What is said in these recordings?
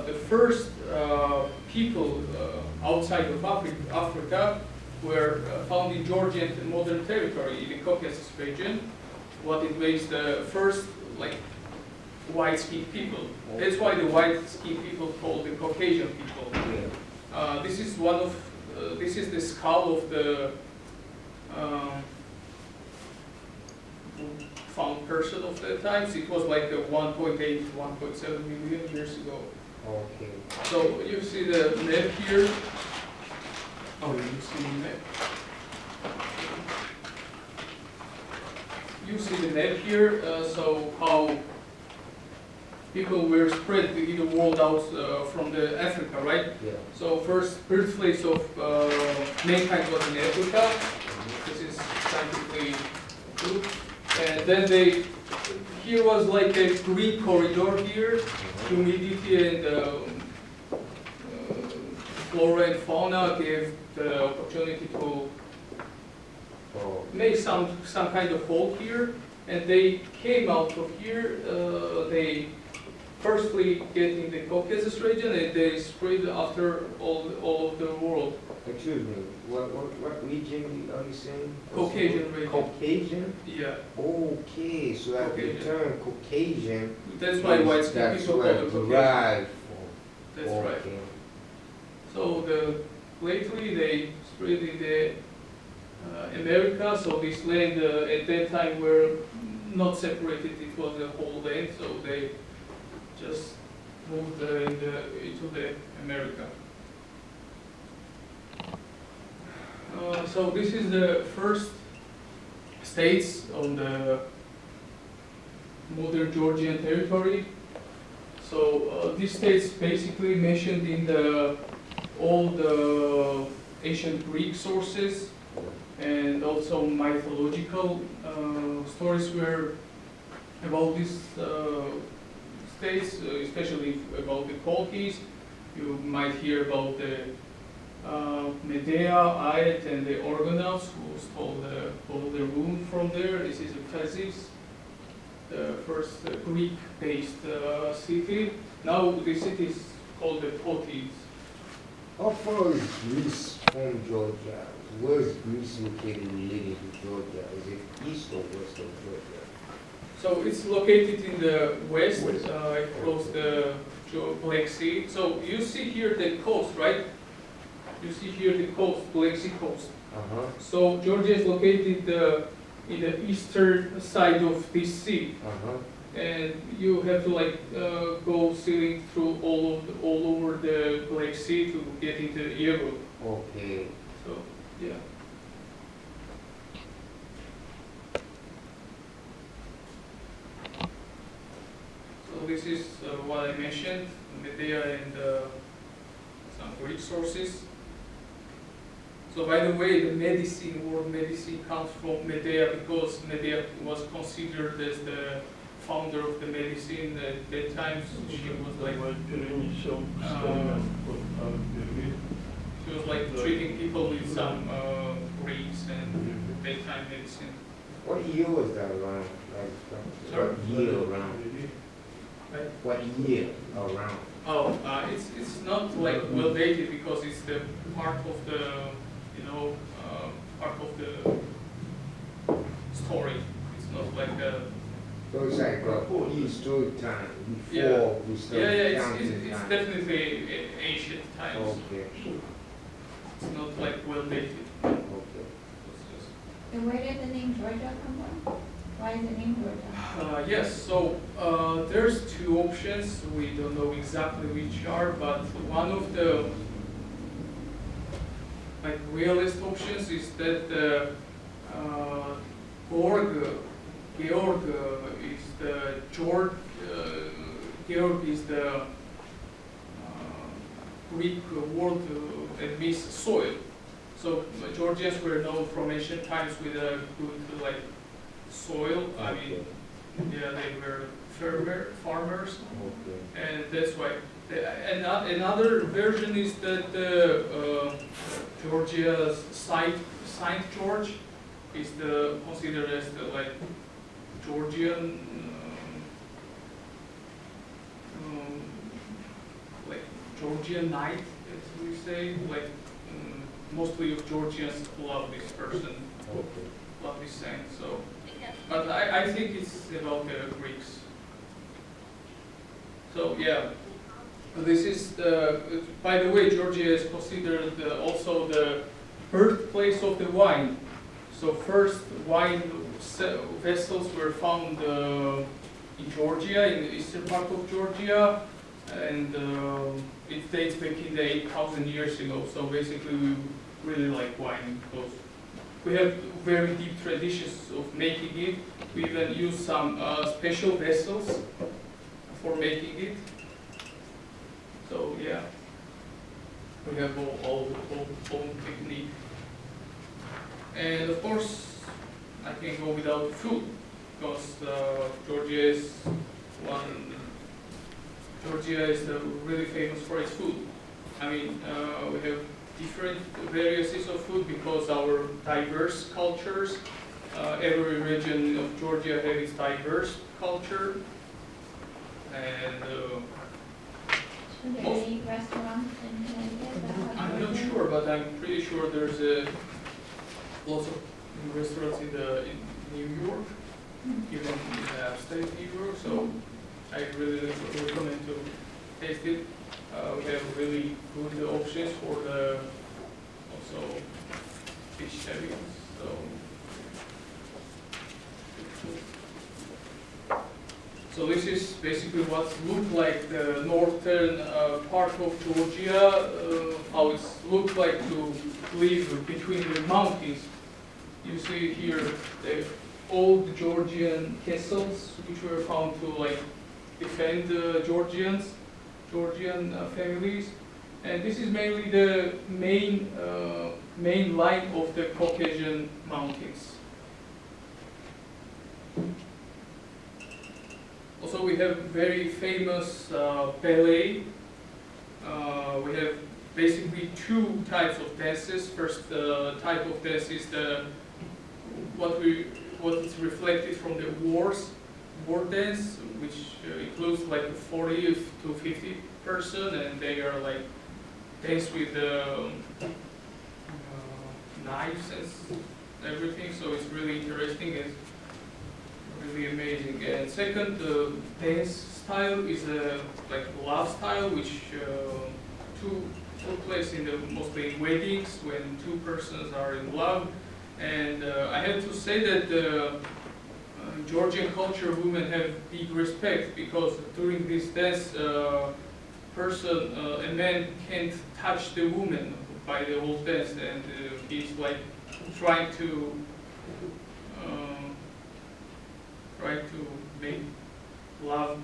the first people outside of Africa were found in Georgian modern territory in the Caucasus region. What it makes the first like white-skinned people. That's why the white-skinned people called the Caucasian people. This is one of this is the skull of the found person of the times. It was like 1.8, 1.7 million years ago. Okay. So you see the neck here. Oh, you see the neck. You see the neck here. So how people were spread in the world out from the Africa, right? Yeah. So first birthplace of mankind was in Africa. This is scientifically true. And then here was like a green corridor here, humidity and flora and fauna gave the opportunity to make some kind of hole here, and they came out of here. They firstly get in the Caucasus region, and they spread after all of the world. Excuse me, what region are you saying? Caucasian region. Caucasian? Yeah. Okay, so that the term Caucasian. That's why white skin people call it Caucasian. That's okay. right. So lately they spread in the America. So this land at that time were not separated. It was a whole land. So they just moved into the America. So this is the first states on the modern Georgian territory. So these states basically mentioned in all the ancient Greek sources, and also mythological stories were about these states, especially about the Caucasus. You might hear about the Medea, Ayet, and the Argonauts who stole all the rune from there. This is Ephesus, the first Greek-based city. Now the city is called the Potis. How far is Greece from Georgia? Where is Greece located related to Georgia? Is it east or west of Georgia? So it's located in the west, across the Black Sea. So you see here the coast, right? You see here the coast, Black Sea coast. So Georgia is located in the eastern side of this sea, and you have to like go sailing through all over the Black Sea to get into Europe. Okay. So yeah. So this is what I mentioned, Medea and some Greek sources. So by the way, the word medicine comes from Medea because Medea was considered as the founder of the medicine. At that time, she was like treating people with some greens and bedtime medicine. What year was that around? Sorry? What year around? Right? What year around? Oh, it's not like well dated because it's the part of the part of the story. It's not like a. So it's like prehistoric time before Yeah. we started counting It's time. definitely ancient times. Okay. It's not like well dated. Okay. And where did the name Georgia come from? Why is it named Georgia? Yes, so there's two options. We don't know exactly which are, but one of the like realist options is that Georg is the Georg is the Greek word that means soil. So Georgians were known from ancient times with a good like soil. I mean, yeah, they were farmers, and that's why. Another version is that Georgia's Saint George is considered as the like Georgian like Georgian knight, as we say. Like mostly of Georgians love this person, Okay. love this saint. So, but I think it's about the Greeks. So yeah, this is the. By the way, Georgia is considered also the birthplace of the wine. So first wine vessels were found in Georgia, in the eastern part of Georgia, and it dates back in the 8,000 years ago. So basically, we really like wine because we have very deep traditions of making it. We even use some special vessels for making it. So yeah, we have all technique. And of course, I can't go without food because Georgia is really famous for its food. I mean, we have different varieties of food because our diverse cultures. Every region of Georgia has its diverse culture, and Should there be restaurants in Connecticut? I'm not sure, but I'm pretty sure there's lots of restaurants in New York, even in upstate New York. So I really recommend to taste it. We have really good options for the also vegetarians. So this is basically what looked like the northern part of Georgia, how it looked like to live between the mountains. You see here the old Georgian castles, which were found to like defend Georgian families, and this is mainly the main line of the Caucasian mountains. Also, we have very famous ballet. We have basically two types of dances. First type of dance is what is reflected from the war dance, which includes like 40 to 50 person, and they are like dance with knives and everything. So it's really interesting. It's really amazing. And second, dance style is like love style, which took place mostly in weddings when two persons are in love. And I have to say that Georgian culture, women have big respect because during this dance, a man can't touch the woman by the whole dance, and he's like trying to make love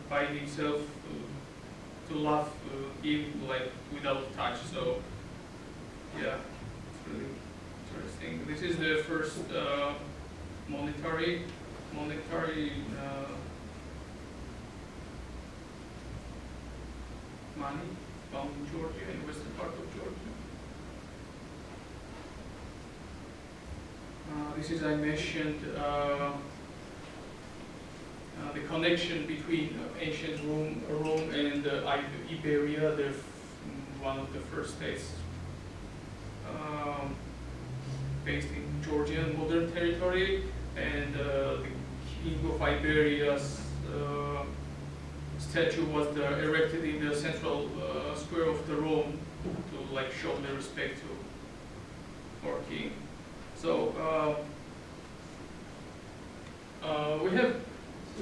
by himself, to love him like without touch. So yeah, it's really interesting. This is the first monetary money found in Georgia, in the western part of Georgia. This is, I mentioned, the connection between ancient Rome and Iberia. They're one of the first states based in Georgian modern territory, and the king of Iberia's statue was erected in the central square of the Rome to like show the respect to our king. So we have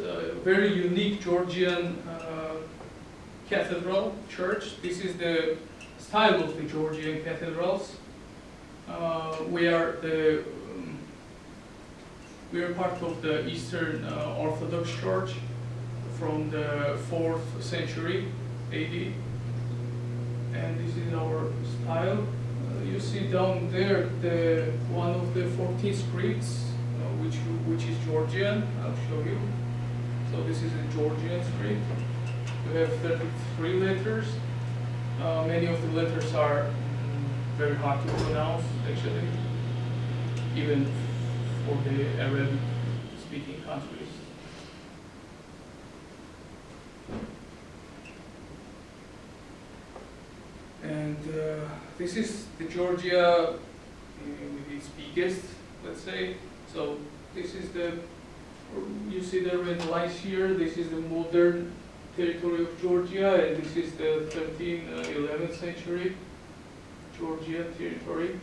a very unique Georgian cathedral church. This is the style of the Georgian cathedrals. We are part of the Eastern Orthodox Church from the 4th century AD, and this is our style. You see down there one of the 14 scripts, which is Georgian. I'll show you. So this is a Georgian script. We have 33 letters. Many of the letters are very hard to pronounce, actually, even for the Arabic-speaking countries. And this is the Georgia with its biggest, let's say. So this is the, you see the red lines here, this is the modern territory of Georgia, and this is the 13th, 11th century Georgia territory.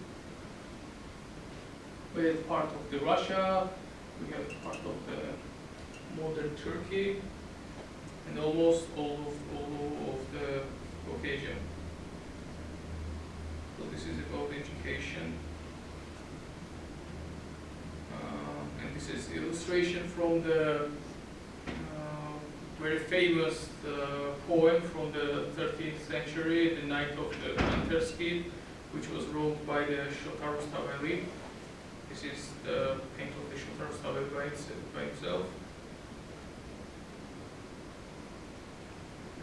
We have part of the Russia, we have part of the modern Turkey, and almost all of the Caucasia. So this is about education. And this is illustration from the very famous poem from the 13th century, The Night of the Hunter's Kid, which was wrote by the Shotar Rustaveli. This is the paint of the Shotar Rustaveli by himself.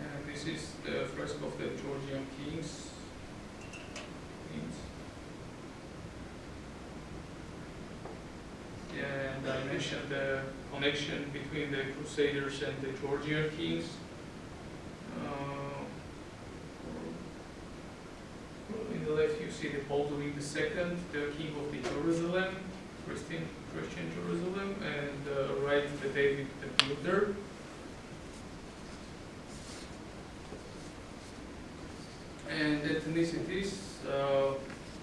And this is the fresco of the Georgian kings. Yeah, and I mentioned the connection between the Crusaders and the Georgian kings. In the left you see the Baldwin II, the king of the Jerusalem, Christian Jerusalem, and right the David the Builder. And ethnicities,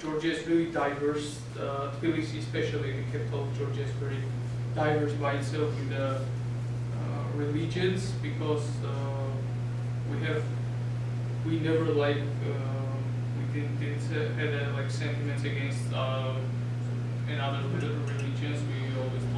Georgia is really diverse. Tbilisi, especially the capital of Georgia, is very diverse by itself in the religions, because we never like we didn't had like sentiments against another religions. We